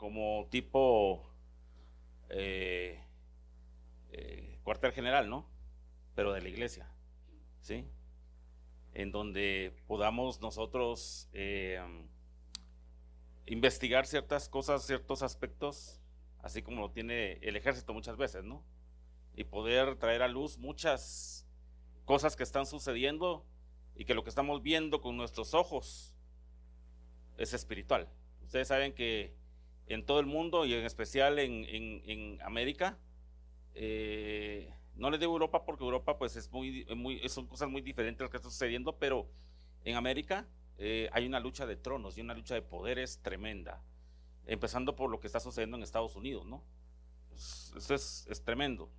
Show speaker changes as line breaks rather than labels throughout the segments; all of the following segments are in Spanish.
como tipo eh, cuartel general, ¿no? Pero de la iglesia, ¿sí? En donde podamos nosotros investigar ciertas cosas, ciertos aspectos, así como lo tiene el ejército muchas veces, ¿no? Y poder traer a luz muchas cosas que están sucediendo y que lo que estamos viendo con nuestros ojos es espiritual. Ustedes saben que en todo el mundo y en especial en América, no les digo Europa porque Europa pues es son cosas muy diferentes lo que está sucediendo, pero en América hay una lucha de tronos y una lucha de poderes tremenda, empezando por lo que está sucediendo en Estados Unidos, ¿no? Eso es tremendo.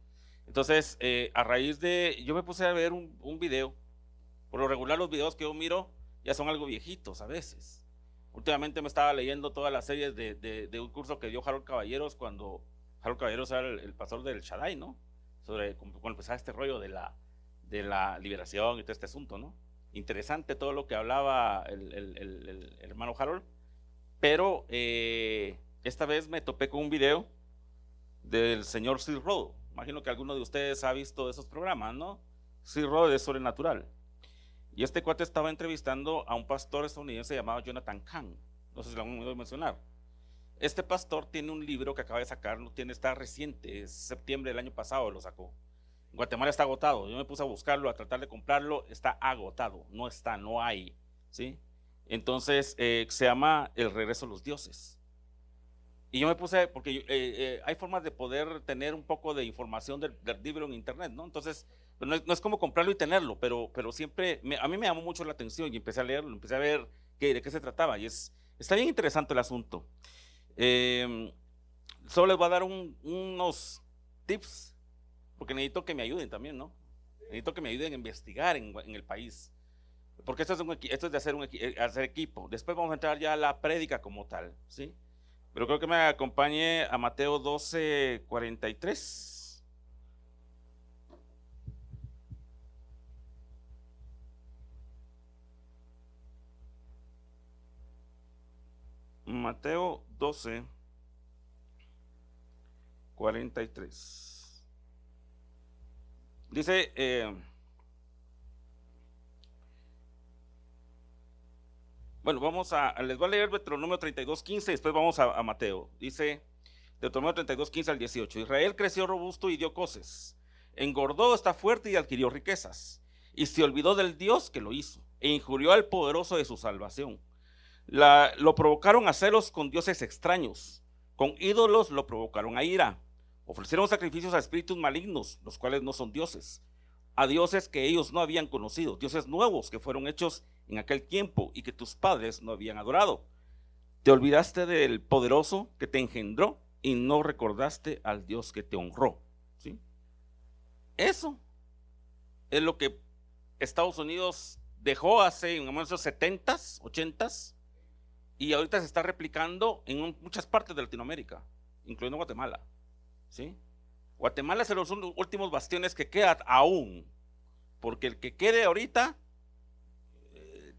Entonces, a raíz de, yo me puse a ver un video. Por lo regular los videos que yo miro ya son algo viejitos a veces. Últimamente me estaba leyendo todas las series de un curso que dio Harold Caballeros cuando Harold Caballeros era el pastor del Shaddai, ¿no? Sobre cuando empezaba este rollo de la liberación y todo este asunto, ¿no? Interesante todo lo que hablaba el hermano Harold, pero esta vez me topé con un video del señor Seth Roll. Imagino que alguno de ustedes ha visto esos programas, ¿no? Seth Roll es sobrenatural. Y este cuate estaba entrevistando a un pastor estadounidense llamado Jonathan Cahn. No sé si lo han oído mencionar. Este pastor tiene un libro que acaba de sacar, está reciente, es septiembre del año pasado lo sacó. En Guatemala está agotado. Yo me puse a buscarlo, a tratar de comprarlo, está agotado, no hay, ¿sí? Entonces se llama El regreso de los dioses. Y yo me puse, porque hay formas de poder tener un poco de información del libro en internet, ¿no? Entonces, no es como comprarlo y tenerlo, pero siempre, a mí me llamó mucho la atención y empecé a leerlo, empecé a ver de qué se trataba. Y está bien interesante el asunto. Solo les voy a dar unos tips, porque necesito que me ayuden también, ¿no? Necesito que me ayuden a investigar en el país. Porque esto es de hacer equipo. Después vamos a entrar ya a la prédica como tal, ¿sí? Pero creo que me acompañe a Mateo 12:43. Mateo 12:43. Dice, bueno, les voy a leer Deuteronomio 32:15, después vamos a Mateo. Dice Deuteronomio 32:15 al 18. Israel creció robusto y dio coces, engordó, está fuerte y adquirió riquezas, y se olvidó del Dios que lo hizo, e injurió al poderoso de su salvación. Lo provocaron a celos con dioses extraños, con ídolos lo provocaron a ira, ofrecieron sacrificios a espíritus malignos, los cuales no son dioses, a dioses que ellos no habían conocido, dioses nuevos que fueron hechos en aquel tiempo y que tus padres no habían adorado. Te olvidaste del poderoso que te engendró y no recordaste al Dios que te honró, ¿sí? Eso es lo que Estados Unidos dejó hace en los 70s, 80s, y ahorita se está replicando en muchas partes de Latinoamérica, incluyendo Guatemala, ¿sí? Guatemala es de los últimos bastiones que quedan aún, porque el que quede ahorita,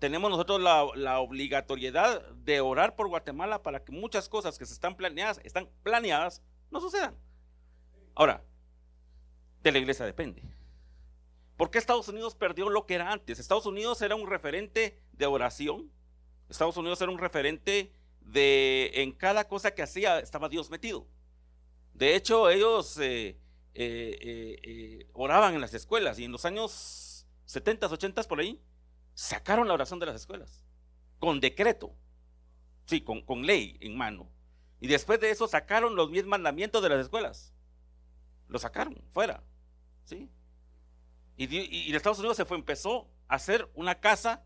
tenemos nosotros la obligatoriedad de orar por Guatemala para que muchas cosas que están planeadas, no sucedan. Ahora, de la iglesia depende. ¿Por qué Estados Unidos perdió lo que era antes? Estados Unidos era un referente de oración. Estados Unidos era un referente en cada cosa que hacía estaba Dios metido. De hecho, ellos oraban en las escuelas, y en los años 70s, 80s por ahí, sacaron la oración de las escuelas, con decreto, sí, con ley en mano. Y después de eso sacaron los 10 mandamientos de las escuelas, lo sacaron fuera, ¿sí? Y en Estados Unidos empezó a hacer una casa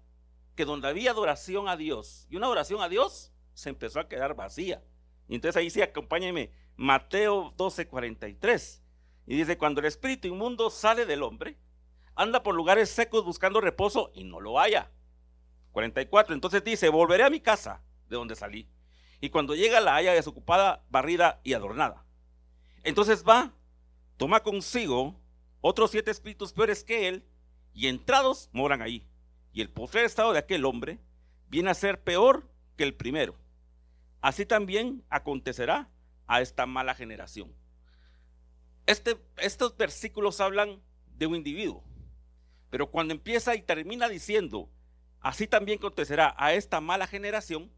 que donde había adoración a Dios, y una adoración a Dios se empezó a quedar vacía. Y entonces ahí sí, acompáñenme, Mateo 12:43, y dice: cuando el espíritu inmundo sale del hombre, anda por lugares secos buscando reposo y no lo halla. 44, entonces dice: volveré a mi casa de donde salí, y cuando llega la halla desocupada, barrida y adornada. Entonces va, toma consigo otros 7 espíritus peores que él, y entrados moran ahí, y el postrer estado de aquel hombre viene a ser peor que el primero. así también acontecerá a esta mala generación. Estos versículos hablan de un individuo, pero cuando empieza y termina diciendo, así también acontecerá a esta mala generación,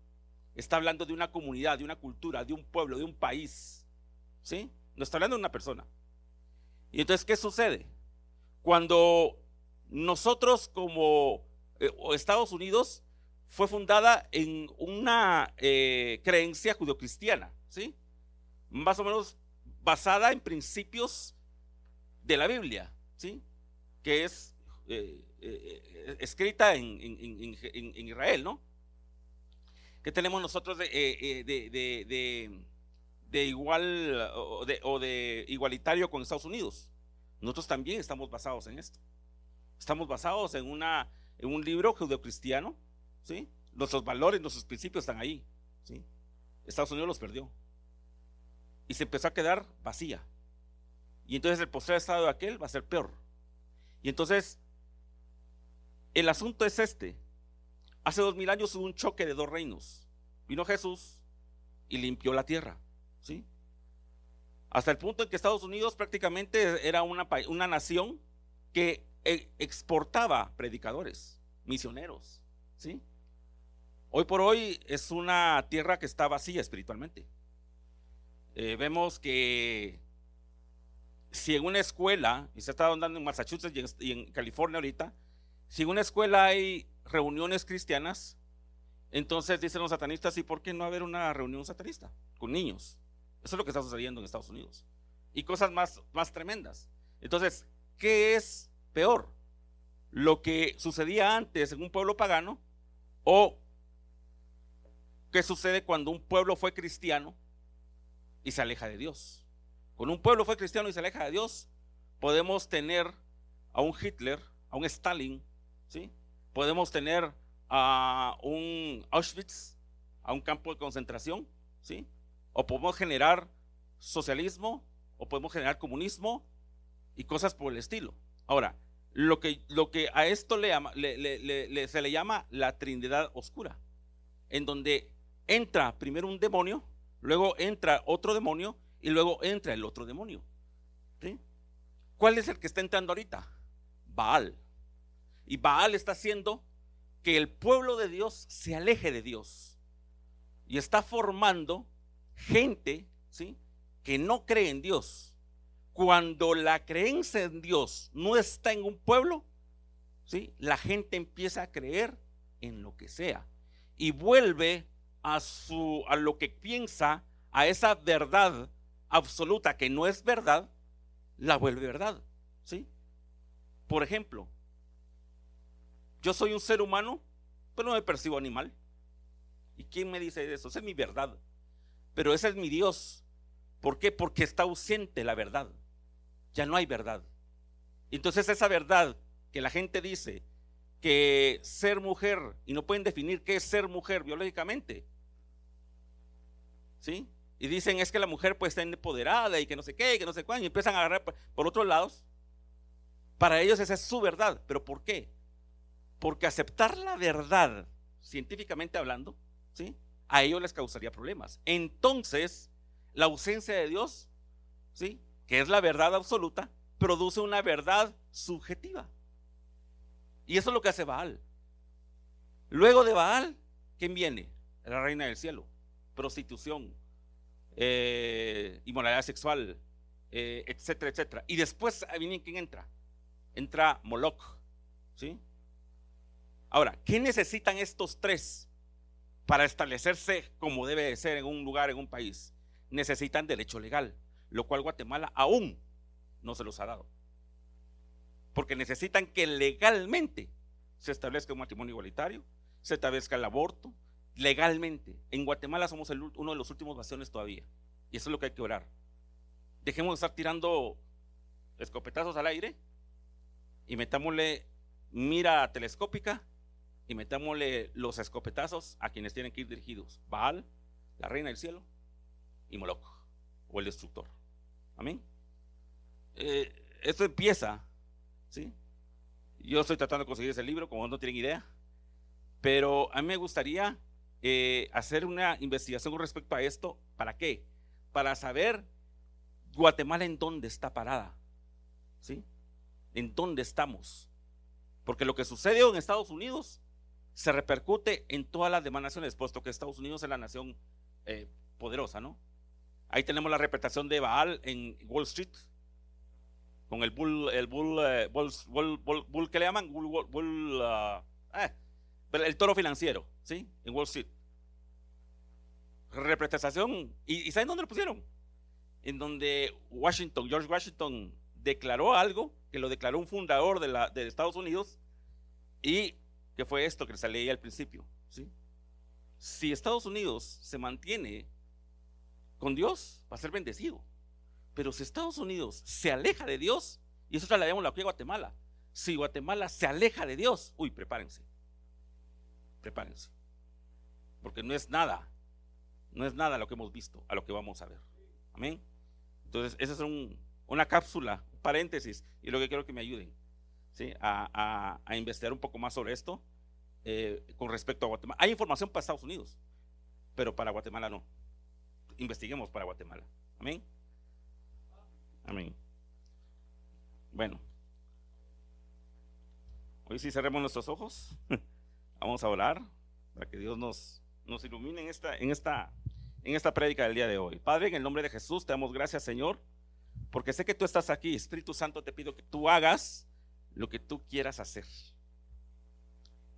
está hablando de una comunidad, de una cultura, de un pueblo, de un país, ¿sí? No está hablando de una persona. Y entonces, ¿qué sucede? Cuando nosotros como Estados Unidos fue fundada en una creencia judeocristiana, ¿sí? Más o menos basada en principios de la Biblia, ¿sí? Que es escrita en Israel, ¿no? ¿Qué tenemos nosotros de igual o de igualitario con Estados Unidos? Nosotros también estamos basados en esto. Estamos basados en un libro judeocristiano, ¿sí? Nuestros valores, nuestros principios están ahí, ¿sí? Estados Unidos los perdió y se empezó a quedar vacía. Y entonces el postrer estado de aquel va a ser peor. Y entonces el asunto es este. Hace 2000 años hubo un choque de dos reinos. Vino Jesús y limpió la tierra, ¿sí? Hasta el punto en que Estados Unidos prácticamente era una nación que exportaba predicadores, misioneros, ¿sí? Hoy por hoy es una tierra que está vacía espiritualmente. Vemos que si en una escuela, y se está dando en Massachusetts y en California ahorita, si en una escuela hay reuniones cristianas, entonces dicen los satanistas, ¿y por qué no haber una reunión satanista con niños? Eso es lo que está sucediendo en Estados Unidos. Y cosas más tremendas. Entonces, ¿qué es peor? ¿Lo que sucedía antes en un pueblo pagano o qué sucede cuando un pueblo fue cristiano y se aleja de Dios? Cuando un pueblo fue cristiano y se aleja de Dios, podemos tener a un Hitler, a un Stalin, ¿sí? Podemos tener a un Auschwitz, a un campo de concentración, ¿sí? O podemos generar socialismo, o podemos generar comunismo y cosas por el estilo. Ahora, lo que a esto se le llama la Trinidad oscura, en donde entra primero un demonio, luego entra otro demonio y luego entra el otro demonio, ¿sí? ¿Cuál es el que está entrando ahorita? Baal. Y Baal está haciendo que el pueblo de Dios se aleje de Dios y está formando gente, ¿sí?, que no cree en Dios. Cuando la creencia en Dios no está en un pueblo, ¿sí?, la gente empieza a creer en lo que sea y vuelve a lo que piensa, a esa verdad absoluta que no es verdad, la vuelve verdad, ¿sí? Por ejemplo, yo soy un ser humano, pero no me percibo animal. ¿Y quién me dice eso? Esa es mi verdad, pero ese es mi Dios. ¿Por qué? Porque está ausente la verdad. Ya no hay verdad. Entonces esa verdad que la gente dice que ser mujer, y no pueden definir qué es ser mujer biológicamente, ¿sí? Y dicen es que la mujer pues está empoderada y que no sé qué, y que no sé cuándo, y empiezan a agarrar por otros lados. Para ellos esa es su verdad. ¿Pero por qué? Porque aceptar la verdad, científicamente hablando, ¿sí?, a ellos les causaría problemas. Entonces, la ausencia de Dios, ¿sí?, que es la verdad absoluta, produce una verdad subjetiva. Y eso es lo que hace Baal. Luego de Baal, ¿quién viene? La reina del cielo. Prostitución, inmoralidad sexual, etcétera, etcétera. Y después, ¿viene quién entra? Entra Moloch, ¿sí? Ahora, ¿qué necesitan estos tres para establecerse como debe de ser en un lugar, en un país? Necesitan derecho legal, lo cual Guatemala aún no se los ha dado, porque necesitan que legalmente se establezca un matrimonio igualitario, se establezca el aborto legalmente. En Guatemala somos uno de los últimos bastiones todavía, y eso es lo que hay que orar. Dejemos de estar tirando escopetazos al aire y metámosle mira telescópica y metámosle los escopetazos a quienes tienen que ir dirigidos: Baal, la reina del cielo, y Moloch, o el destructor. Amén. Esto empieza, ¿sí? Yo estoy tratando de conseguir ese libro, como no tienen idea, pero a mí me gustaría hacer una investigación con respecto a esto. ¿Para qué? Para saber Guatemala en dónde está parada, ¿sí? En dónde estamos. Porque lo que sucedió en Estados Unidos se repercute en todas las demás naciones, puesto que Estados Unidos es la nación poderosa, ¿no? Ahí tenemos la representación de Baal en Wall Street, con el bull ¿qué le llaman? El toro financiero, ¿sí? En Wall Street. Representación, ¿y saben dónde lo pusieron? En donde George Washington declaró algo, que lo declaró un fundador de Estados Unidos, y que fue esto que les leí al principio, ¿sí? Si Estados Unidos se mantiene con Dios, va a ser bendecido. Pero si Estados Unidos se aleja de Dios, y eso trasladamos aquí a Guatemala, si Guatemala se aleja de Dios, uy, prepárense, porque no es nada lo que hemos visto a lo que vamos a ver. Amén. Entonces, esa es una cápsula, paréntesis, y lo que quiero que me ayuden, ¿sí? a investigar un poco más sobre esto con respecto a Guatemala. Hay información para Estados Unidos, pero para Guatemala no. Investiguemos para Guatemala. Amén. Amén. Bueno, hoy sí cerremos nuestros ojos. Vamos a orar para que Dios nos ilumine en esta prédica del día de hoy. Padre, en el nombre de Jesús te damos gracias, Señor, porque sé que tú estás aquí. Espíritu Santo, te pido que tú hagas lo que tú quieras hacer.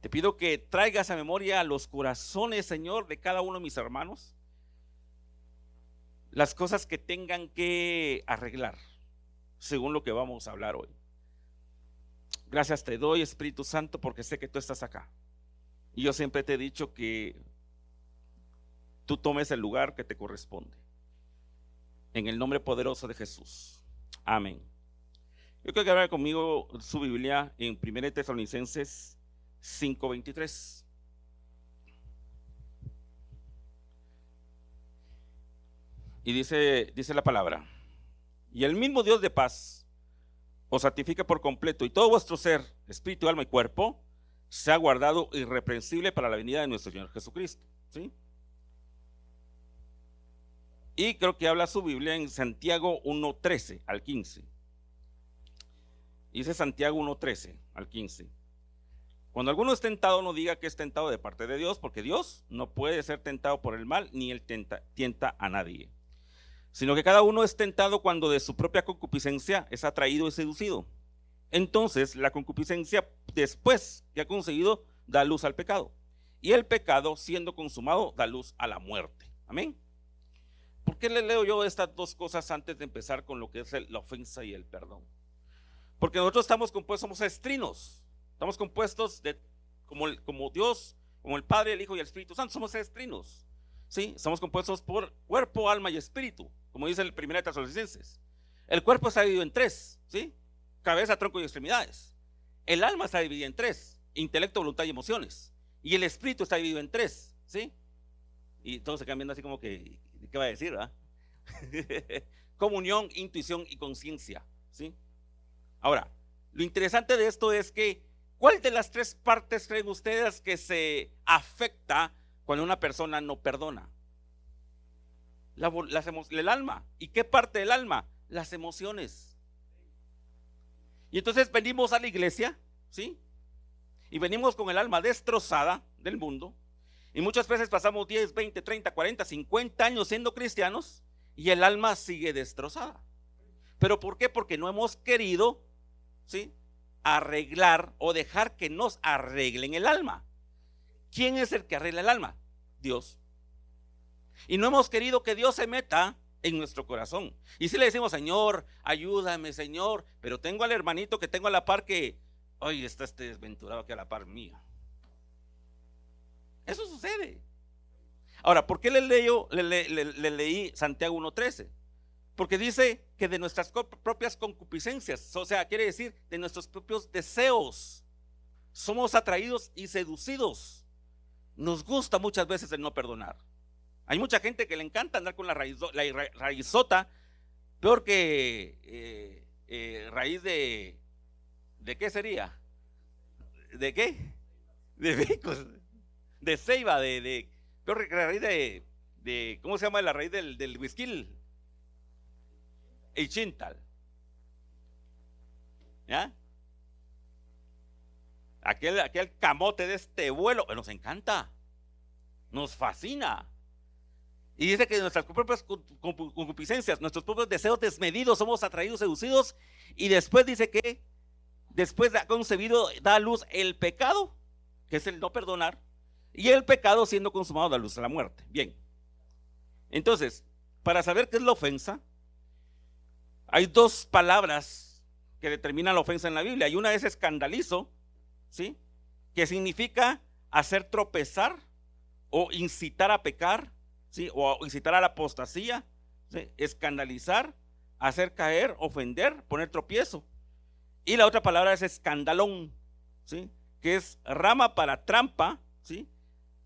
Te pido que traigas a memoria a los corazones, Señor, de cada uno de mis hermanos, las cosas que tengan que arreglar según lo que vamos a hablar hoy. Gracias te doy, Espíritu Santo, porque sé que tú estás acá. Y yo siempre te he dicho que tú tomes el lugar que te corresponde. En el nombre poderoso de Jesús. Amén. Yo quiero que abra conmigo su Biblia en 1 Tesalonicenses 5:23. Y dice la palabra: y el mismo Dios de paz os santifica por completo, y todo vuestro ser, espíritu, alma y cuerpo, sea guardado irreprensible para la venida de nuestro Señor Jesucristo. ¿Sí? Y creo que habla su Biblia en Santiago 1:13 al 15. Dice Santiago 1:13 al 15: cuando alguno es tentado, no diga que es tentado de parte de Dios, porque Dios no puede ser tentado por el mal, ni él tienta a nadie, sino que cada uno es tentado cuando de su propia concupiscencia es atraído y seducido. Entonces la concupiscencia, después que ha conseguido, da luz al pecado, y el pecado, siendo consumado, da luz a la muerte. Amén. ¿Por qué le leo yo estas dos cosas antes de empezar con lo que es la ofensa y el perdón? Porque nosotros estamos compuestos, somos estrinos, estamos compuestos como Dios, como el Padre, el Hijo y el Espíritu Santo, somos estrinos, ¿sí? Estamos compuestos por cuerpo, alma y espíritu, como dice el 1 Tesalonicenses. El cuerpo está dividido en tres, ¿sí? Cabeza, tronco y extremidades. El alma está dividida en tres: intelecto, voluntad y emociones. Y el espíritu está dividido en tres, ¿sí? Y todos se quedan viendo así como que, ¿qué va a decir, verdad? Comunión, intuición y conciencia, ¿sí? Ahora, lo interesante de esto es que, ¿cuál de las tres partes creen ustedes que afecta cuando una persona no perdona? El alma. ¿Y qué parte del alma? Las emociones. Y entonces venimos a la iglesia, ¿sí? Y venimos con el alma destrozada del mundo, y muchas veces pasamos 10, 20, 30, 40, 50 años siendo cristianos y el alma sigue destrozada. ¿Pero por qué? Porque no hemos querido, ¿sí?, arreglar o dejar que nos arreglen el alma. ¿Quién es el que arregla el alma? Dios. Y no hemos querido que Dios se meta en nuestro corazón. Y si le decimos: Señor, ayúdame, Señor, pero tengo al hermanito que tengo a la par que, oye, está este desventurado que a la par mía. Eso sucede. Ahora, ¿por qué le leí Santiago 1:13? Porque dice que de nuestras propias concupiscencias, o sea, quiere decir de nuestros propios deseos, somos atraídos y seducidos. Nos gusta muchas veces el no perdonar. Hay mucha gente que le encanta andar con la raízota, peor que raíz ¿de qué sería? ¿De qué? De becos, de ceiba, La raíz ¿cómo se llama la raíz del whisky? El chintal. ¿Ya? Aquel camote de este vuelo, nos encanta, nos fascina. Y dice que nuestras propias concupiscencias, nuestros propios deseos desmedidos, somos atraídos, seducidos. Y después dice que después de concebido da a luz el pecado, que es el no perdonar, y el pecado siendo consumado da luz a la muerte. Bien, entonces, para saber qué es la ofensa, hay dos palabras que determinan la ofensa en la Biblia. Y una es escandalizo, ¿sí? Que significa hacer tropezar o incitar a pecar, ¿sí? O incitar a la apostasía, ¿sí? Escandalizar, hacer caer, ofender, poner tropiezo. Y la otra palabra es escandalón, ¿sí? Que es rama para trampa, ¿sí?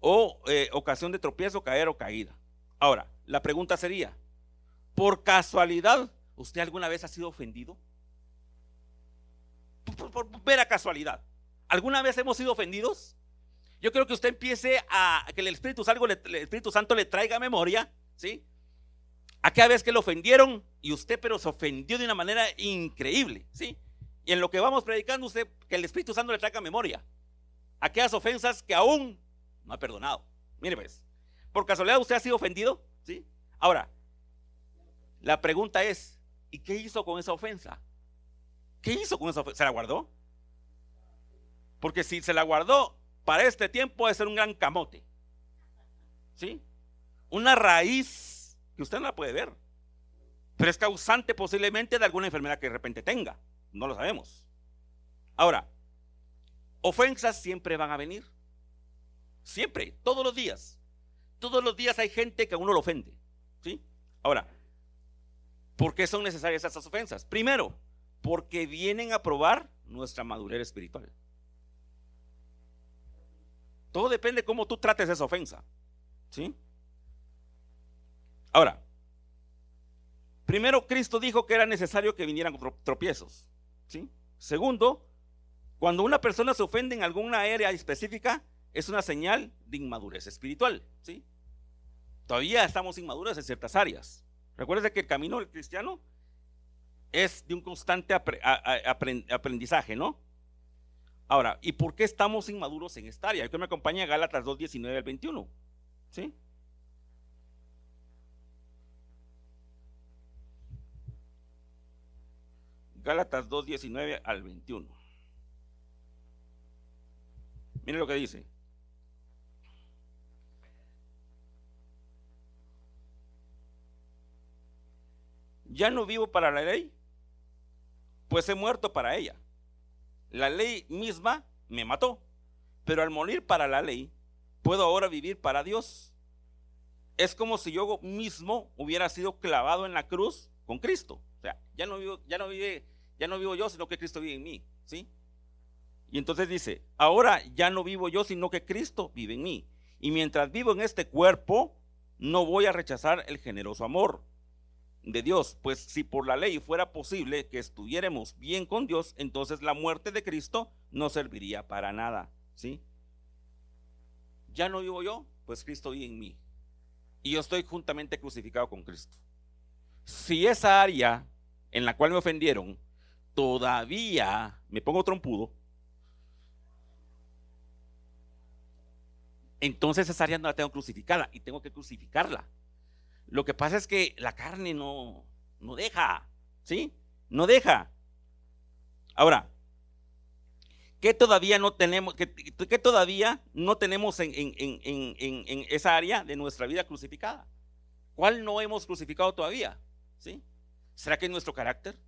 O ocasión de tropiezo, caer o caída. Ahora, la pregunta sería, por casualidad, ¿usted alguna vez ha sido ofendido? Por mera casualidad. ¿Alguna vez hemos sido ofendidos? Yo creo que usted empiece a que el Espíritu Santo le traiga memoria, ¿sí? Aquella vez que lo ofendieron y usted pero se ofendió de una manera increíble, ¿sí? Y en lo que vamos predicando usted, que el Espíritu Santo le traiga memoria aquellas ofensas que aún no ha perdonado. Mire pues, por casualidad usted ha sido ofendido, ¿sí? Ahora, la pregunta es, ¿y qué hizo con esa ofensa? ¿Qué hizo con esa ofensa? ¿Se la guardó? Porque si se la guardó para este tiempo, debe ser un gran camote, ¿sí? Una raíz que usted no la puede ver, pero es causante posiblemente de alguna enfermedad que de repente tenga, no lo sabemos. Ahora, ofensas siempre van a venir, siempre, todos los días hay gente que a uno lo ofende, ¿sí? Ahora, ¿por qué son necesarias esas ofensas? Primero, porque vienen a probar nuestra madurez espiritual. Todo depende de cómo tú trates esa ofensa, ¿sí? Ahora, primero Cristo dijo que era necesario que vinieran tropiezos, ¿sí? Segundo, cuando una persona se ofende en alguna área específica, es una señal de inmadurez espiritual, ¿sí? Todavía estamos inmaduros en ciertas áreas. Recuerden que el camino del cristiano es de un constante aprendizaje, ¿no? Ahora, ¿y por qué estamos inmaduros en esta área? Que me acompaña a Gálatas 2:19 al 21, ¿sí? Gálatas 2:19 al 21. Miren lo que dice. Ya no vivo para la ley, pues he muerto para ella. La ley misma me mató, pero al morir para la ley, puedo ahora vivir para Dios. Es como si yo mismo hubiera sido clavado en la cruz con Cristo. O sea, ya no vivo yo, sino que Cristo vive en mí, ¿sí? Y entonces dice, ahora ya no vivo yo, sino que Cristo vive en mí. Y mientras vivo en este cuerpo, no voy a rechazar el generoso amor de Dios, pues si por la ley fuera posible que estuviéramos bien con Dios, entonces la muerte de Cristo no serviría para nada, ¿sí? Ya no vivo yo, pues Cristo vive en mí y yo estoy juntamente crucificado con Cristo. Si esa área en la cual me ofendieron todavía me pongo trompudo, entonces esa área no la tengo crucificada y tengo que crucificarla. Lo que pasa es que la carne no deja, ¿sí? No deja. Ahora, ¿qué todavía no tenemos, qué todavía no tenemos en esa área de nuestra vida crucificada? ¿Cuál no hemos crucificado todavía? ¿Sí? ¿Será que es nuestro carácter?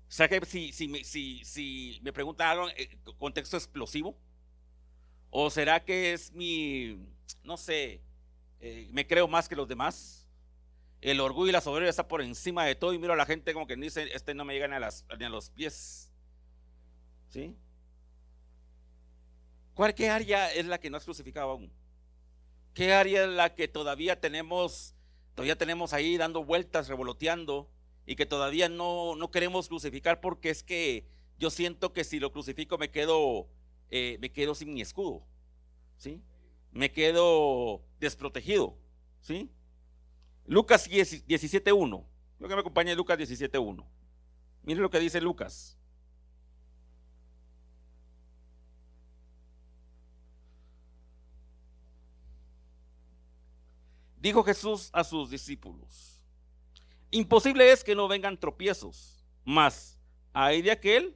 ¿Será que si me preguntan algo en contexto explosivo? ¿O será que es no sé, me creo más que los demás? El orgullo y la soberbia está por encima de todo y miro a la gente como que dice, no me llega ni a los pies, ¿sí? ¿Qué área es la que no has crucificado aún? ¿Qué área es la que todavía tenemos ahí dando vueltas, revoloteando y que todavía no queremos crucificar porque es que yo siento que si lo crucifico me quedo sin mi escudo, ¿sí? me quedo desprotegido, ¿sí? Lucas 17:1. Quiero que me acompañe Lucas 17:1. Miren lo que dice Lucas. Dijo Jesús a sus discípulos: imposible es que no vengan tropiezos, mas hay de aquel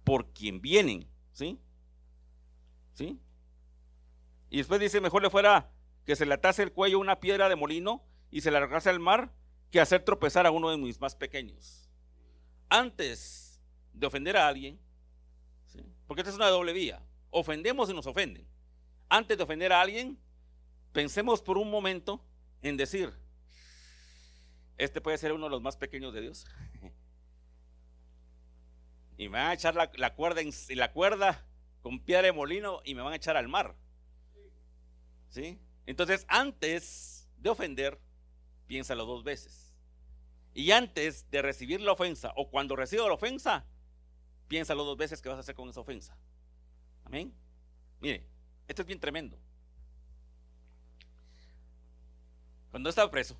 por quien vienen, ¿sí? ¿Sí? Y después dice: mejor le fuera que se le atase el cuello una piedra de molino y se la arrojase al mar, que hacer tropezar a uno de mis más pequeños. Antes de ofender a alguien, ¿sí? Porque esta es una doble vía, ofendemos y nos ofenden. Antes de ofender a alguien, pensemos por un momento en decir: este puede ser uno de los más pequeños de Dios. Y me van a echar la cuerda con piedra de molino y me van a echar al mar, ¿sí? Entonces, antes de ofender, piénsalo 2 veces. Y antes de recibir la ofensa, o cuando reciba la ofensa, piénsalo 2 veces qué vas a hacer con esa ofensa. Amén. Mire, esto es bien tremendo. Cuando estaba preso,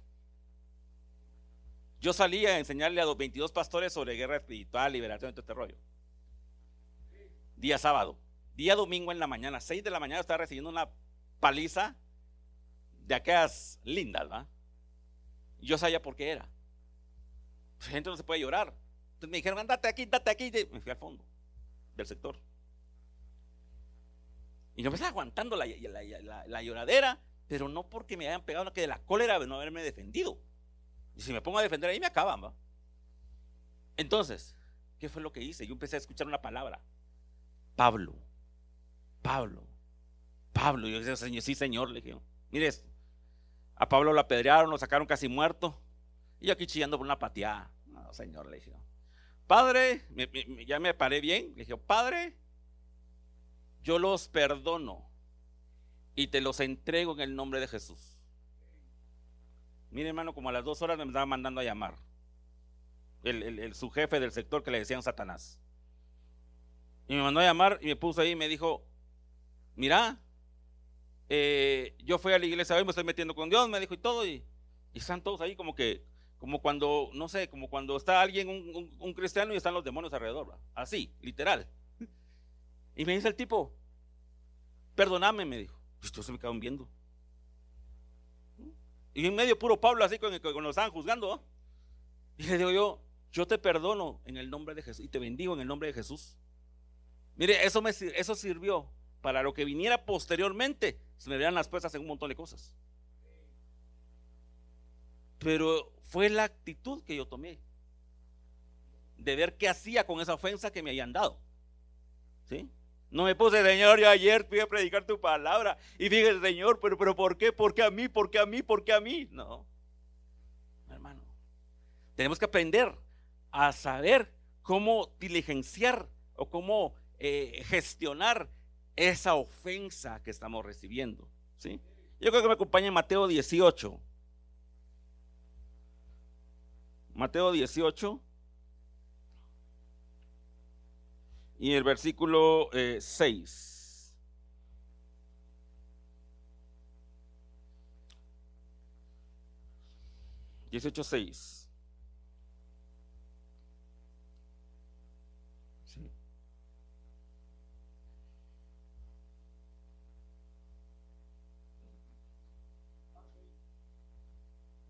yo salí a enseñarle a los 22 pastores sobre guerra espiritual, liberación y todo este rollo. Día sábado. Día domingo en la mañana, 6 de la mañana, estaba recibiendo una paliza de aquellas lindas, ¿va? Yo sabía por qué era. Pues, gente no se puede llorar. Entonces me dijeron: date aquí. Me fui al fondo del sector. Y yo me estaba aguantando la lloradera, pero no porque me hayan pegado, no, que de la cólera de no haberme defendido. Y si me pongo a defender ahí me acaban, ¿va? Entonces, ¿qué fue lo que hice? Yo empecé a escuchar una palabra: Pablo. Y yo decía: Señor, sí, Señor, le dije: mire esto. A Pablo lo apedrearon, lo sacaron casi muerto, y yo aquí chillando por una pateada. No, Señor, le dije: Padre, ya me paré bien. Le dije: Padre, yo los perdono y te los entrego en el nombre de Jesús. Mire, hermano, como a las 2 horas me estaba mandando a llamar su jefe del sector, que le decían Satanás. Y me mandó a llamar y me puso ahí y me dijo: mira, yo fui a la iglesia hoy, me estoy metiendo con Dios, me dijo, y todo, y están todos ahí como cuando, no sé, como cuando está alguien, un cristiano, y están los demonios alrededor, ¿va? Así, literal. Y me dice el tipo: perdóname, me dijo. Pues todos se me quedaron viendo. Y en medio puro Pablo, así con lo estaban juzgando, ¿no? Y le digo yo te perdono en el nombre de Jesús y te bendigo en el nombre de Jesús. Mire, eso sirvió para lo que viniera posteriormente, se me vean las puestas en un montón de cosas. Pero fue la actitud que yo tomé, de ver qué hacía con esa ofensa que me habían dado, ¿sí? No me puse: Señor, yo ayer fui a predicar tu palabra y fíjate, Señor, pero ¿por qué? ¿Por qué a mí? ¿Por qué a mí? ¿Por qué a mí? No, hermano, tenemos que aprender a saber cómo diligenciar o cómo gestionar esa ofensa que estamos recibiendo, ¿sí? Yo creo que me acompaña en Mateo 18. Mateo 18 y el versículo 6. Mateo 18:6. Sí.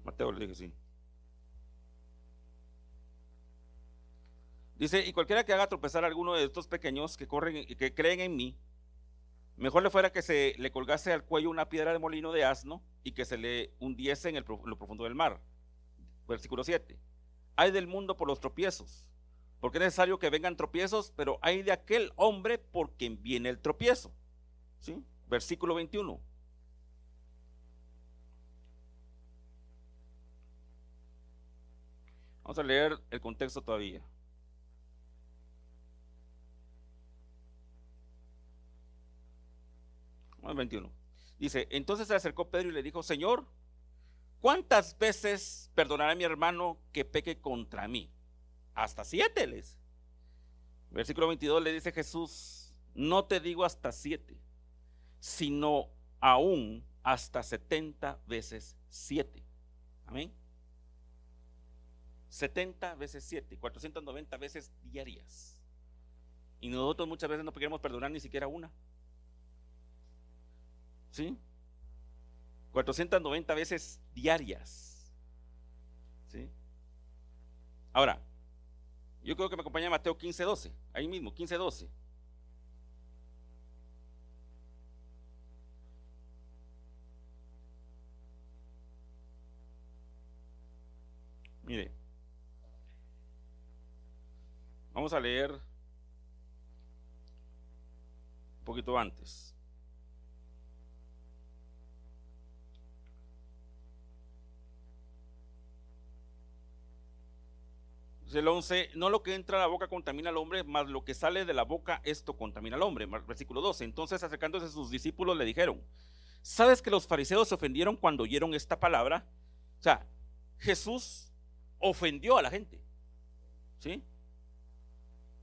Mateo le dije: sí. Dice: y cualquiera que haga tropezar a alguno de estos pequeños que corren y que creen en mí, mejor le fuera que se le colgase al cuello una piedra de molino de asno y que se le hundiese en lo profundo del mar. Versículo 7. Hay del mundo por los tropiezos, porque es necesario que vengan tropiezos, pero hay de aquel hombre por quien viene el tropiezo, ¿sí? Versículo 21. Vamos a leer el contexto todavía. Vamos al 21. Dice: entonces se acercó Pedro y le dijo: Señor, ¿cuántas veces perdonará a mi hermano que peque contra mí? Hasta 7, les. Versículo 22 le dice Jesús: no te digo hasta 7, sino aún hasta 70 veces 7. Amén. 70 veces 7, 490 veces diarias. Y nosotros muchas veces no queremos perdonar ni siquiera una. ¿Sí? 490 veces diarias. ¿Sí? Ahora, yo creo que me acompaña Mateo 15:12. Ahí mismo, 15:12. Mire, vamos a leer un poquito antes. El 11, no lo que entra a la boca contamina al hombre, mas lo que sale de la boca, esto contamina al hombre. Versículo 12. Entonces, acercándose a sus discípulos, le dijeron: ¿sabes que los fariseos se ofendieron cuando oyeron esta palabra? O sea, Jesús ofendió a la gente. ¿Sí?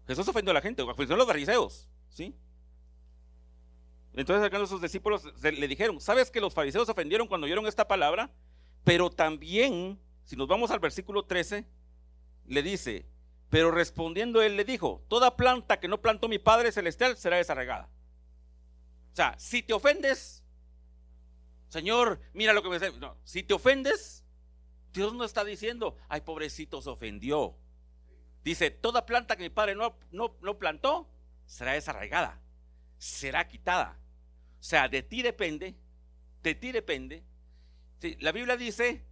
Jesús ofendió a la gente, ofendió a los fariseos. ¿Sí? Entonces, acercándose a sus discípulos, le dijeron: ¿sabes que los fariseos se ofendieron cuando oyeron esta palabra? Pero también, si nos vamos al versículo 13, le dice: pero respondiendo él le dijo: toda planta que no plantó mi Padre Celestial será desarraigada. O sea, si te ofendes, Señor, mira lo que me dice. No, si te ofendes, Dios no está diciendo: ay, pobrecito, se ofendió. Dice: toda planta que mi Padre no plantó será desarraigada, será quitada. O sea, de ti depende. Sí, la Biblia dice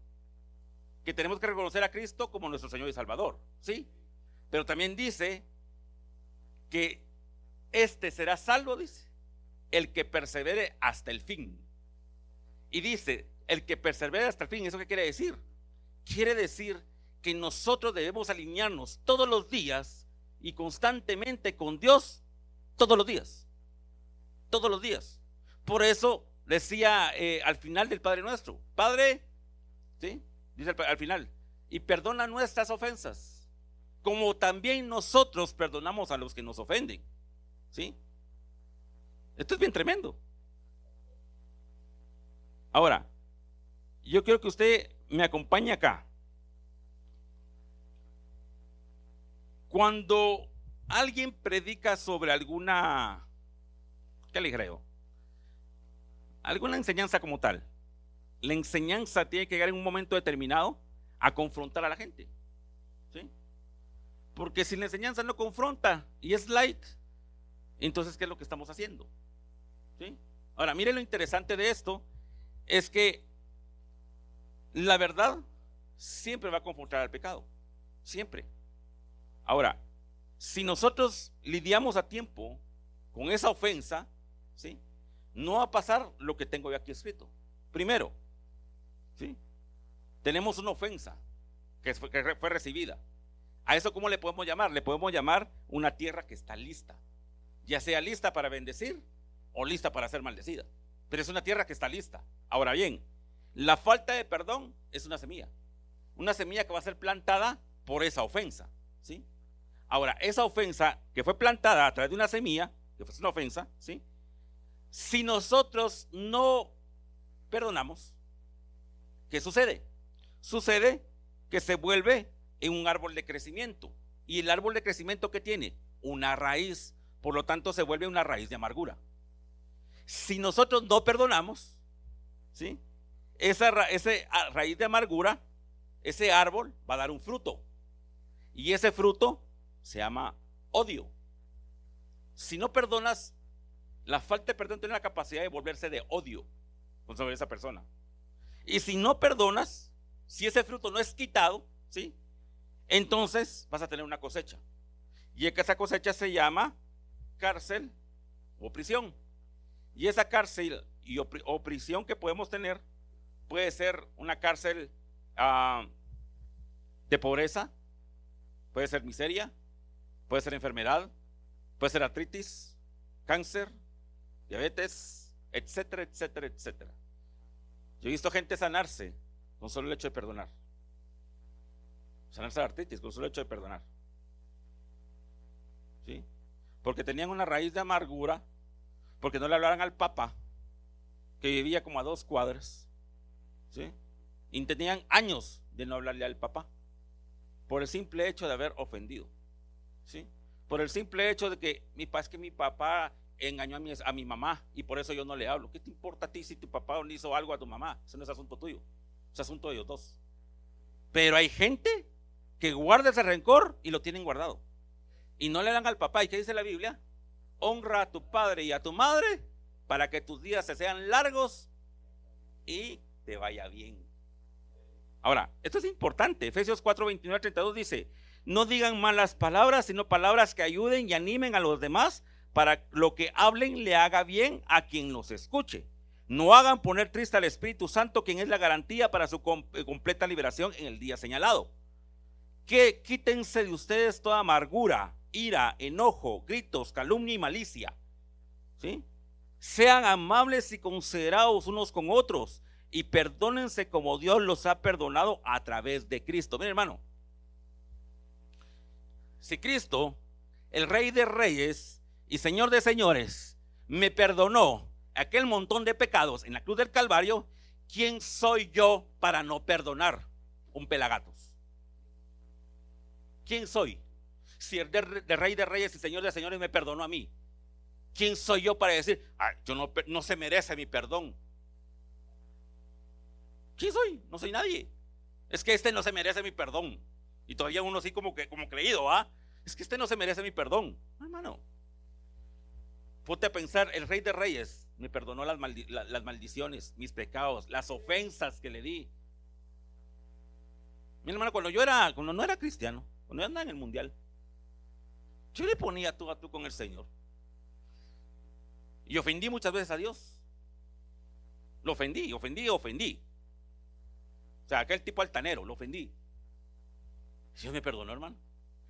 que tenemos que reconocer a Cristo como nuestro Señor y Salvador, ¿sí? Pero también dice que este será salvo, dice, el que persevere hasta el fin. Y dice, el que persevere hasta el fin, ¿eso qué quiere decir? Quiere decir que nosotros debemos alinearnos todos los días y constantemente con Dios, todos los días. Por eso decía al final del Padre Nuestro: Padre, ¿sí? Dice al final: y perdona nuestras ofensas, como también nosotros perdonamos a los que nos ofenden. ¿Sí? Esto es bien tremendo. Ahora, yo quiero que usted me acompañe acá. Cuando alguien predica sobre alguna, ¿qué le creo? Alguna enseñanza como tal, la enseñanza tiene que llegar en un momento determinado a confrontar a la gente. ¿Sí? Porque si la enseñanza no confronta y es light, entonces ¿qué es lo que estamos haciendo? ¿Sí? Ahora, mire, lo interesante de esto es que la verdad siempre va a confrontar al pecado, siempre. Ahora, si nosotros lidiamos a tiempo con esa ofensa, ¿sí?, no va a pasar lo que tengo yo aquí escrito. Primero, ¿sí?, tenemos una ofensa que fue recibida. A eso, ¿cómo le podemos llamar? Le podemos llamar una tierra que está lista, ya sea lista para bendecir o lista para ser maldecida, pero es una tierra que está lista. Ahora bien, la falta de perdón es una semilla que va a ser plantada por esa ofensa, ¿sí? Ahora, esa ofensa que fue plantada a través de una semilla, que fue una ofensa, ¿sí?, si nosotros no perdonamos, ¿qué sucede? Sucede que se vuelve en un árbol de crecimiento. Y el árbol de crecimiento, ¿qué tiene? Una raíz. Por lo tanto, se vuelve una raíz de amargura. Si nosotros no perdonamos, ¿sí?, esa raíz de amargura, ese árbol va a dar un fruto. Y ese fruto se llama odio. Si no perdonas, la falta de perdón tiene la capacidad de volverse de odio sobre esa persona. Y si no perdonas, si ese fruto no es quitado, ¿sí?, entonces vas a tener una cosecha. Y esa cosecha se llama cárcel o prisión. Y esa cárcel o prisión que podemos tener puede ser una cárcel de pobreza, puede ser miseria, puede ser enfermedad, puede ser artritis, cáncer, diabetes, etcétera, etcétera, etcétera. Yo he visto gente sanarse con solo el hecho de perdonar. Sanarse de artritis con solo el hecho de perdonar. ¿Sí? Porque tenían una raíz de amargura, porque no le hablaran al papá, que vivía como a 2 cuadras, ¿sí? Y tenían años de no hablarle al papá, por el simple hecho de haber ofendido, ¿sí? Por el simple hecho de que mi papá engañó a mi mamá y por eso yo no le hablo. ¿Qué te importa a ti si tu papá le hizo algo a tu mamá? Eso no es asunto tuyo, es asunto de ellos dos. Pero hay gente que guarda ese rencor y lo tienen guardado y no le dan al papá. ¿Y qué dice la Biblia? Honra a tu padre y a tu madre para que tus días se sean largos y te vaya bien. Ahora, esto es importante. Efesios 4, 29 al 32 dice: no digan malas palabras, sino palabras que ayuden y animen a los demás, para lo que hablen le haga bien a quien los escuche. No hagan poner triste al Espíritu Santo, quien es la garantía para su completa liberación en el día señalado. Que quítense de ustedes toda amargura, ira, enojo, gritos, calumnia y malicia, ¿sí? Sean amables y considerados unos con otros y perdónense como Dios los ha perdonado a través de Cristo. Mire, hermano, si Cristo, el Rey de Reyes y Señor de Señores, me perdonó aquel montón de pecados en la cruz del Calvario, ¿quién soy yo para no perdonar un pelagatos? ¿Quién soy? Si el de Rey de Reyes y Señor de Señores me perdonó a mí, ¿quién soy yo para decir, yo no se merece mi perdón? ¿Quién soy? No soy nadie. Es que este no se merece mi perdón. Y todavía uno así como creído, es que este no se merece mi perdón. No, hermano, ponte a pensar, el Rey de Reyes me perdonó las maldiciones, mis pecados, las ofensas que le di. Mi hermano, cuando no era cristiano, cuando yo andaba en el mundial, yo le ponía tú a tú con el Señor y ofendí muchas veces a Dios. Lo ofendí. O sea, aquel tipo altanero, lo ofendí. Dios me perdonó, hermano.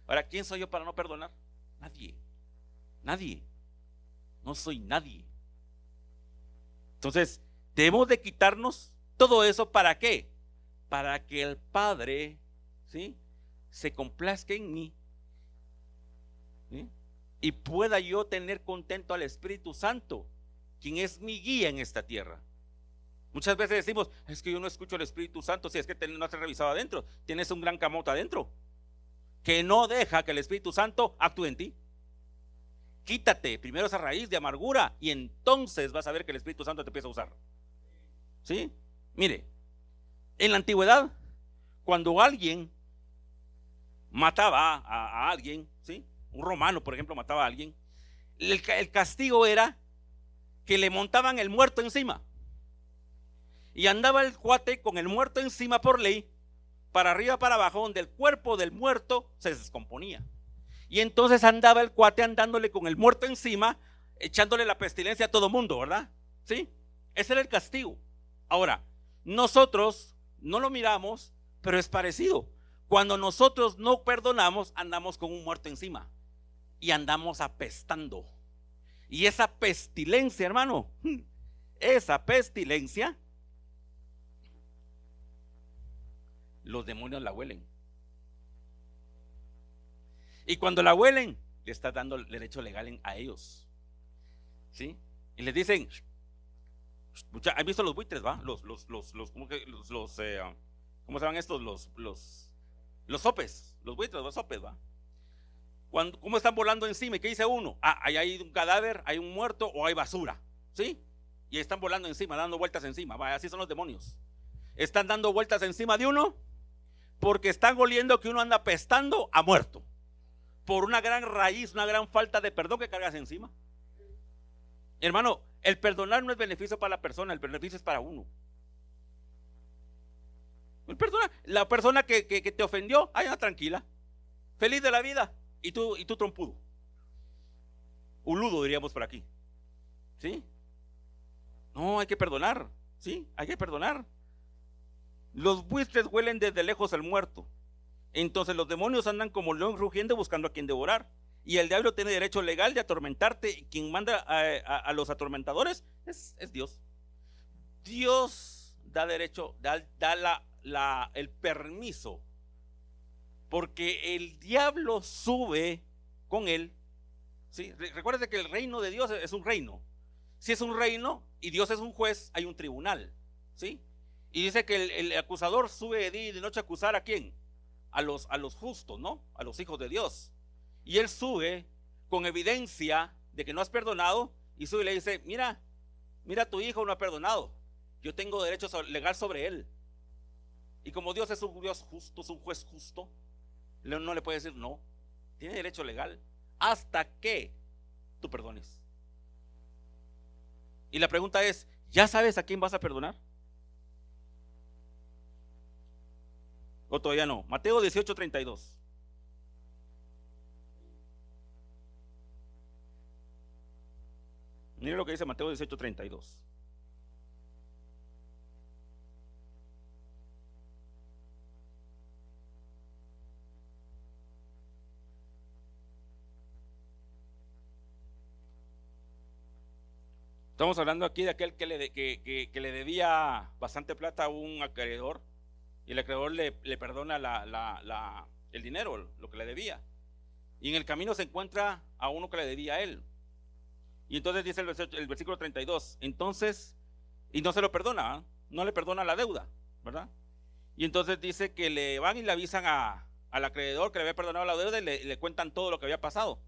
Ahora, ¿quién soy yo para no perdonar? Nadie. No soy nadie. Entonces, debemos de quitarnos todo eso. ¿Para qué? Para que el Padre, ¿sí?, se complazca en mí, ¿sí?, y pueda yo tener contento al Espíritu Santo, quien es mi guía en esta tierra. Muchas veces decimos, es que yo no escucho al Espíritu Santo. Si es que no te has revisado adentro, tienes un gran camote adentro que no deja que el Espíritu Santo actúe en ti. Quítate primero esa raíz de amargura y entonces vas a ver que el Espíritu Santo te empieza a usar. ¿Sí? Mire, en la antigüedad, cuando alguien mataba a alguien, ¿sí?, un romano, por ejemplo, mataba a alguien, el castigo era que le montaban el muerto encima. Y andaba el cuate con el muerto encima por ley, para arriba, para abajo, donde el cuerpo del muerto se descomponía. Y entonces andaba el cuate andándole con el muerto encima, echándole la pestilencia a todo mundo, ¿verdad? ¿Sí? Ese era el castigo. Ahora, nosotros no lo miramos, pero es parecido. Cuando nosotros no perdonamos, andamos con un muerto encima y andamos apestando. Y esa pestilencia, hermano, esa pestilencia, los demonios la huelen. Y cuando la huelen, le está dando el derecho legal a ellos, ¿sí? Y les dicen, ¿han visto los buitres, va? ¿Cómo se llaman estos? Los sopes, los buitres, los sopes, va. ¿Cómo están volando encima? ¿Y qué dice uno? Ahí hay un cadáver, hay un muerto o hay basura, ¿sí? Y están volando encima, dando vueltas encima, va. Así son los demonios. Están dando vueltas encima de uno porque están oliendo que uno anda apestando a muerto, por una gran raíz, una gran falta de perdón que cargas encima. Hermano, el perdonar no es beneficio para la persona, el beneficio es para uno. El perdonar, la persona que te ofendió, anda tranquila, feliz de la vida, y tú trompudo, uludo diríamos por aquí, ¿sí? No, hay que perdonar, ¿sí? Hay que perdonar. Los buitres huelen desde lejos al muerto. Entonces los demonios andan como león rugiendo buscando a quien devorar. Y el diablo tiene derecho legal de atormentarte. Quien manda a los atormentadores es Dios. Dios da derecho, da el permiso, porque el diablo sube con él, ¿sí? Recuérdate que el reino de Dios es un reino.
si es un reino y Dios es un juez, hay un tribunal, ¿sí? Y dice que el acusador sube de día y de noche a acusar, ¿a quién? A los justos, ¿no? A los hijos de Dios. Y él sube con evidencia de que no has perdonado, y sube y le dice: mira, tu hijo no ha perdonado, yo tengo derecho legal sobre él. Y como Dios es un Dios justo, es un juez justo, no le puede decir no, tiene derecho legal hasta que tú perdones. Y la pregunta es: ¿ya sabes a quién vas a perdonar? ¿O todavía no? Mateo 18:32. Mire lo que dice Mateo 18:32. Estamos hablando aquí de aquel que le debía bastante plata a un acreedor, y el acreedor le perdona el dinero, lo que le debía. Y en el camino se encuentra a uno que le debía a él. Y entonces dice el versículo 32, entonces, y no se lo perdona, ¿eh? No le perdona la deuda, ¿verdad? Y entonces dice que le van y le avisan al acreedor que le había perdonado la deuda, y le cuentan todo lo que había pasado.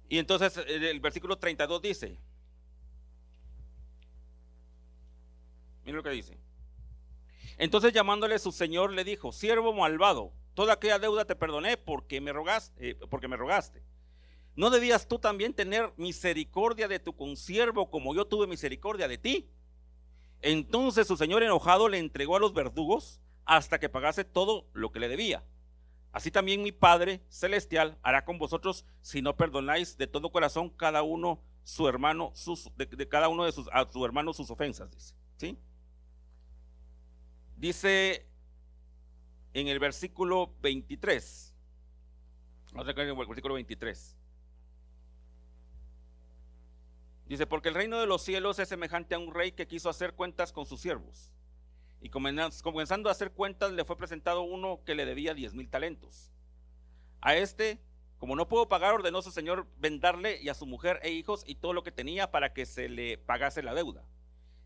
Y entonces el versículo 32 dice, mira lo que dice: entonces llamándole su señor le dijo: siervo malvado, toda aquella deuda te perdoné porque me rogaste. ¿No debías tú también tener misericordia de tu consiervo como yo tuve misericordia de ti? Entonces su señor, enojado, le entregó a los verdugos hasta que pagase todo lo que le debía. Así también mi Padre celestial hará con vosotros si no perdonáis de todo corazón cada uno su hermano de cada uno de a su hermano sus ofensas, dice, ¿sí? Dice en el versículo 23. Vamos a ver el versículo 23. Dice: porque el reino de los cielos es semejante a un rey que quiso hacer cuentas con sus siervos. Y comenzando a hacer cuentas, le fue presentado uno que le debía 10,000 talentos. A este, como no pudo pagar, ordenó su señor venderle y a su mujer e hijos y todo lo que tenía para que se le pagase la deuda.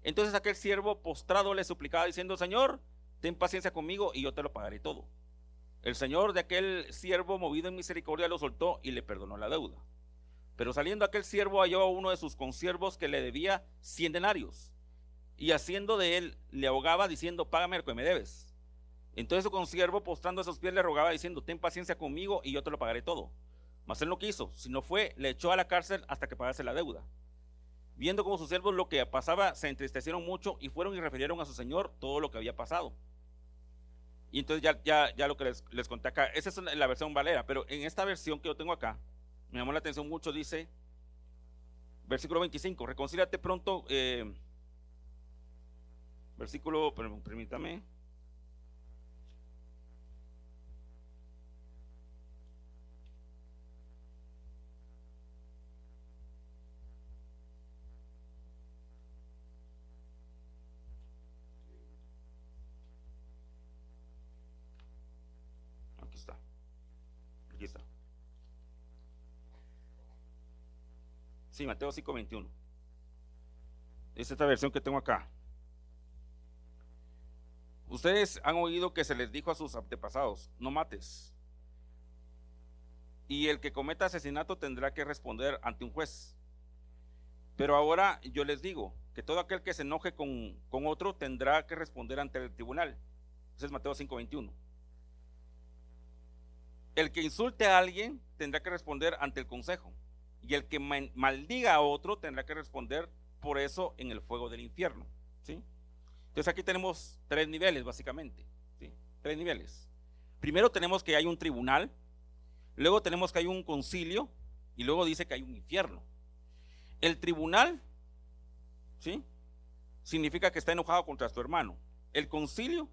Entonces aquel siervo postrado le suplicaba diciendo: señor, ten paciencia conmigo y yo te lo pagaré todo. El señor de aquel siervo, movido en misericordia, lo soltó y le perdonó la deuda. Pero saliendo aquel siervo, halló a uno de sus consiervos que le debía 100 denarios, y haciendo de él le ahogaba diciendo: págame lo que me debes. Entonces su consiervo, postrando a sus pies, le rogaba diciendo: ten paciencia conmigo y yo te lo pagaré todo. Mas él no quiso, sino le echó a la cárcel hasta que pagase la deuda. Viendo como sus siervos lo que pasaba, se entristecieron mucho y fueron y refirieron a su señor todo lo que había pasado. Y entonces ya lo que les conté acá, esa es la versión Valera, pero en esta versión que yo tengo acá, me llamó la atención mucho. Dice, versículo 25, reconcíliate pronto, versículo, permítame. Aquí está. Sí, Mateo 5:21. Es esta versión que tengo acá. Ustedes han oído que se les dijo a sus antepasados: no mates, y el que cometa asesinato tendrá que responder ante un juez. Pero ahora yo les digo que todo aquel que se enoje con otro tendrá que responder ante el tribunal. Ese es Mateo 5:21. El que insulte a alguien tendrá que responder ante el consejo, y el que maldiga a otro tendrá que responder por eso en el fuego del infierno, ¿sí? Entonces aquí tenemos 3 niveles básicamente, ¿sí? 3 niveles. Primero tenemos que hay un tribunal, luego tenemos que hay un concilio, y luego dice que hay un infierno. El tribunal, ¿sí?, significa que está enojado contra tu hermano. El concilio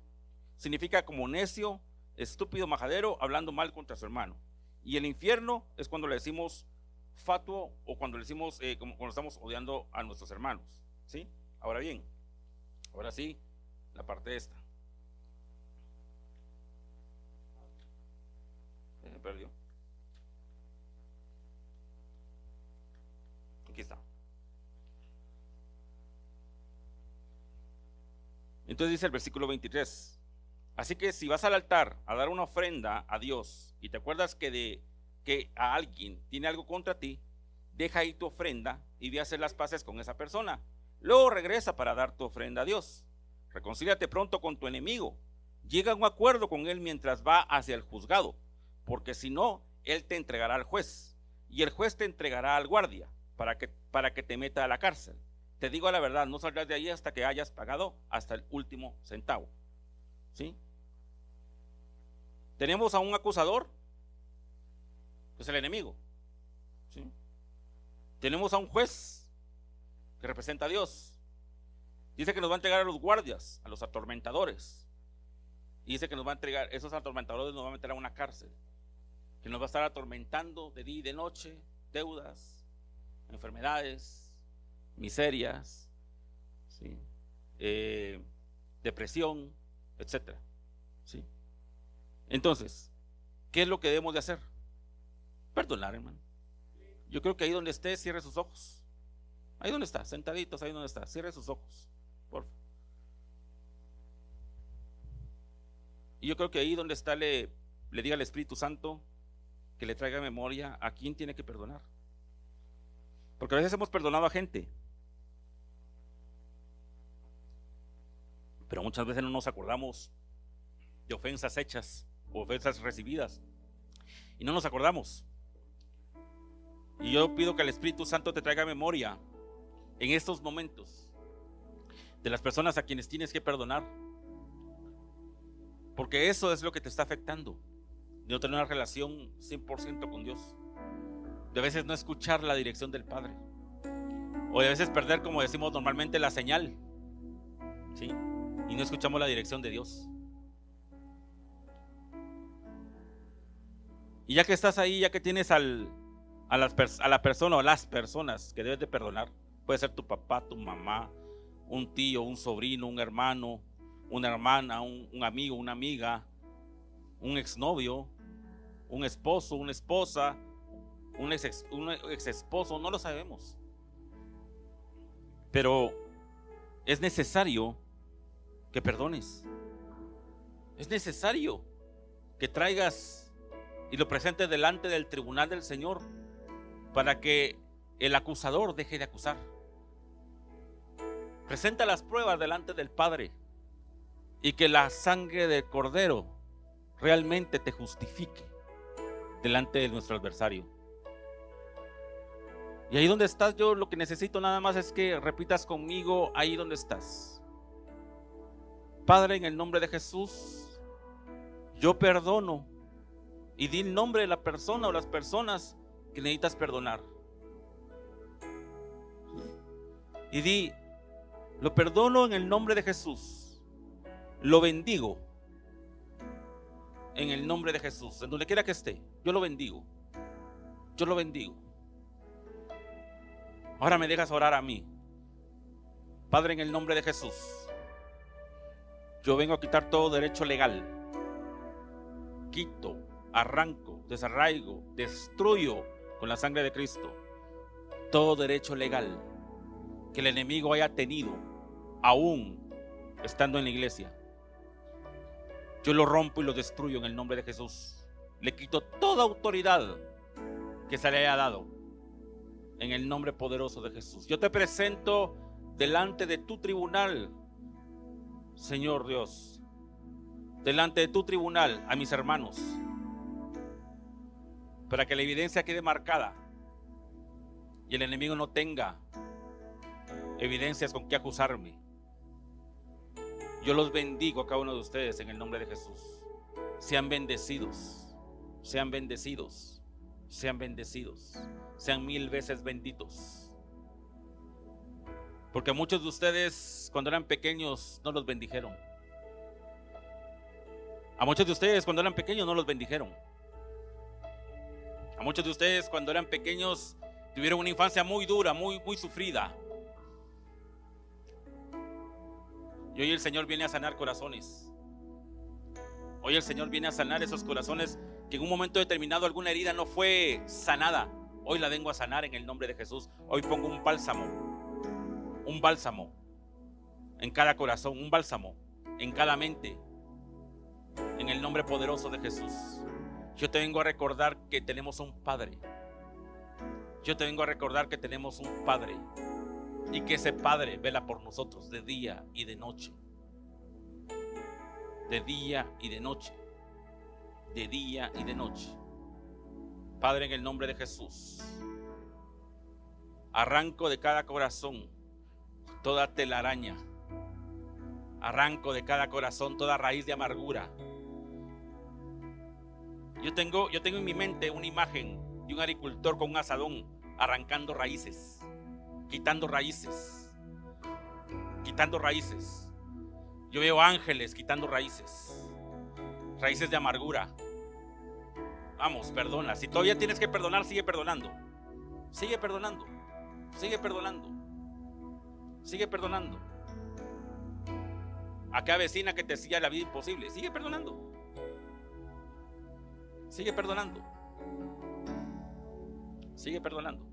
significa como necio, estúpido, majadero, hablando mal contra su hermano. Y el infierno es cuando le decimos fatuo, o cuando le decimos cuando estamos odiando a nuestros hermanos, ¿sí? Ahora bien, ahora sí, la parte esta. Se me perdió. Aquí está. Entonces dice el versículo 23: así que si vas al altar a dar una ofrenda a Dios y te acuerdas que a alguien tiene algo contra ti, deja ahí tu ofrenda y ve a hacer las paces con esa persona. Luego regresa para dar tu ofrenda a Dios. Reconcíliate pronto con tu enemigo. Llega a un acuerdo con él mientras va hacia el juzgado, porque si no, él te entregará al juez y el juez te entregará al guardia para que te meta a la cárcel. Te digo la verdad, no saldrás de ahí hasta que hayas pagado hasta el último centavo. ¿Sí? Tenemos a un acusador, que es el enemigo. ¿Sí? Tenemos a un juez que representa a Dios. Dice que nos va a entregar a los guardias, a los atormentadores. Y dice que nos va a entregar, esos atormentadores nos van a meter a una cárcel, que nos va a estar atormentando de día y de noche, deudas, enfermedades, miserias, ¿sí? Depresión, etcétera. ¿Sí? Entonces, ¿qué es lo que debemos de hacer? Perdonar, hermano. Yo creo que ahí donde esté, cierre sus ojos. Ahí donde está, sentaditos, ahí donde está, cierre sus ojos, por favor. Y yo creo que ahí donde está le diga al Espíritu Santo que le traiga memoria a quién tiene que perdonar. Porque a veces hemos perdonado a gente, pero muchas veces no nos acordamos de ofensas hechas o ofensas recibidas, y no nos acordamos. Y yo pido que el Espíritu Santo te traiga memoria en estos momentos de las personas a quienes tienes que perdonar, porque eso es lo que te está afectando, de no tener una relación 100% con Dios, de a veces no escuchar la dirección del Padre, o de a veces perder, como decimos normalmente, la señal, ¿sí? Y no escuchamos la dirección de Dios. Y ya que estás ahí, ya que tienes a la persona o las personas que debes de perdonar, puede ser tu papá, tu mamá, un tío, un sobrino, un hermano, una hermana, un amigo, una amiga, un exnovio, un esposo, una esposa, un ex esposo, no lo sabemos. Pero es necesario que perdones. Es necesario que traigas y lo presentes delante del tribunal del Señor para que el acusador deje de acusar. Presenta las pruebas delante del Padre y que la sangre del Cordero realmente te justifique delante de nuestro adversario. Y ahí donde estás, yo lo que necesito nada más es que repitas conmigo ahí donde estás. Padre, en el nombre de Jesús, yo perdono, y di el nombre de la persona o las personas que necesitas perdonar. Y di, lo perdono en el nombre de Jesús, lo bendigo en el nombre de Jesús, en donde quiera que esté, yo lo bendigo, yo lo bendigo. Ahora me dejas orar a mí. Padre, en el nombre de Jesús, yo vengo a quitar todo derecho legal. Quito, arranco, desarraigo, destruyo con la sangre de Cristo todo derecho legal que el enemigo haya tenido aún estando en la iglesia. Yo lo rompo y lo destruyo en el nombre de Jesús. Le quito toda autoridad que se le haya dado en el nombre poderoso de Jesús. Yo te presento delante de tu tribunal, Señor Dios, delante de tu tribunal a mis hermanos, para que la evidencia quede marcada y el enemigo no tenga evidencias con que acusarme. Yo los bendigo a cada uno de ustedes en el nombre de Jesús. Sean bendecidos, sean bendecidos, sean bendecidos, sean 1000 veces benditos. Porque muchos de ustedes cuando eran pequeños no los bendijeron. A muchos de ustedes cuando eran pequeños no los bendijeron. A muchos de ustedes cuando eran pequeños tuvieron una infancia muy dura, muy sufrida. Y hoy el Señor viene a sanar corazones. Hoy el Señor viene a sanar esos corazones que en un momento determinado alguna herida no fue sanada. Hoy la vengo a sanar en el nombre de Jesús. Hoy pongo un bálsamo en cada corazón, un bálsamo en cada mente, en el nombre poderoso de Jesús. Yo te vengo a recordar que tenemos un Padre. Yo te vengo a recordar que tenemos un Padre y que ese Padre vela por nosotros de día y de noche. De día y de noche. De día y de noche. Padre, en el nombre de Jesús, arranco de cada corazón toda telaraña. Arranco de cada corazón toda raíz de amargura. Yo tengo en mi mente una imagen de un agricultor con un azadón arrancando raíces, quitando raíces, quitando raíces. Yo veo ángeles quitando raíces, raíces de amargura. Vamos, perdona. Si todavía tienes que perdonar, sigue perdonando. Sigue perdonando. Sigue perdonando. Sigue perdonando. A cada vecina que te hacía la vida imposible, sigue perdonando. Sigue perdonando. Sigue perdonando.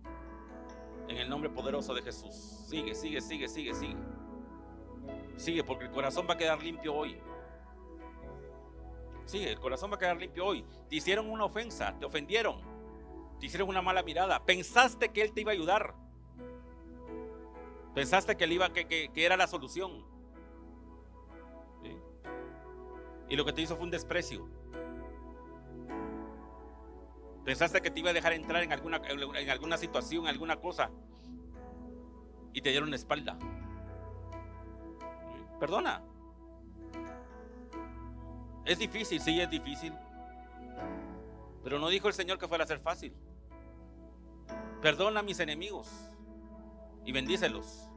En el nombre poderoso de Jesús. Sigue, sigue, sigue, sigue, sigue. Sigue, porque el corazón va a quedar limpio hoy. Sigue, el corazón va a quedar limpio hoy. Te hicieron una ofensa, te ofendieron, te hicieron una mala mirada. Pensaste que Él te iba a ayudar. Pensaste que que era la solución. ¿Sí? Y lo que te hizo fue un desprecio. Pensaste que te iba a dejar entrar en alguna situación, en alguna cosa, y te dieron la espalda. Perdona. Es difícil, sí es difícil, pero no dijo el Señor que fuera a ser fácil. Perdona a mis enemigos y bendícelos.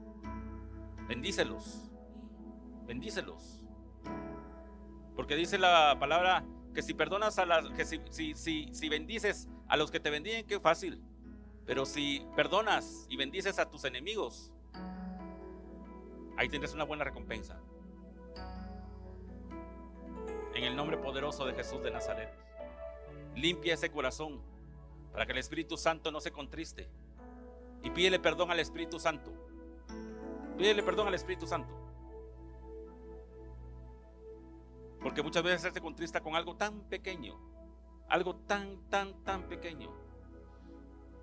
Bendícelos. Bendícelos. Porque dice la palabra que si perdonas si bendices a los que te bendigan, qué fácil. Pero si perdonas y bendices a tus enemigos, ahí tendrás una buena recompensa. En el nombre poderoso de Jesús de Nazaret, limpia ese corazón para que el Espíritu Santo no se contriste. Y pídele perdón al Espíritu Santo. Pídele perdón al Espíritu Santo. Porque muchas veces Él se contrista con algo tan pequeño. Algo tan pequeño.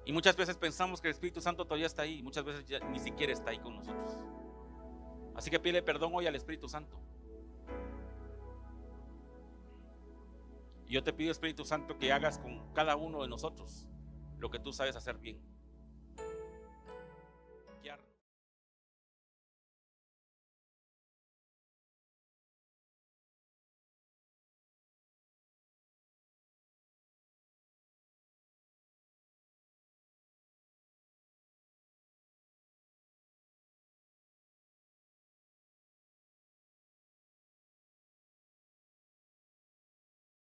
Y muchas veces pensamos que el Espíritu Santo todavía está ahí. Muchas veces ya ni siquiera está ahí con nosotros. Así que pídele perdón hoy al Espíritu Santo. Y yo te pido, Espíritu Santo, que hagas con cada uno de nosotros lo que tú sabes hacer bien.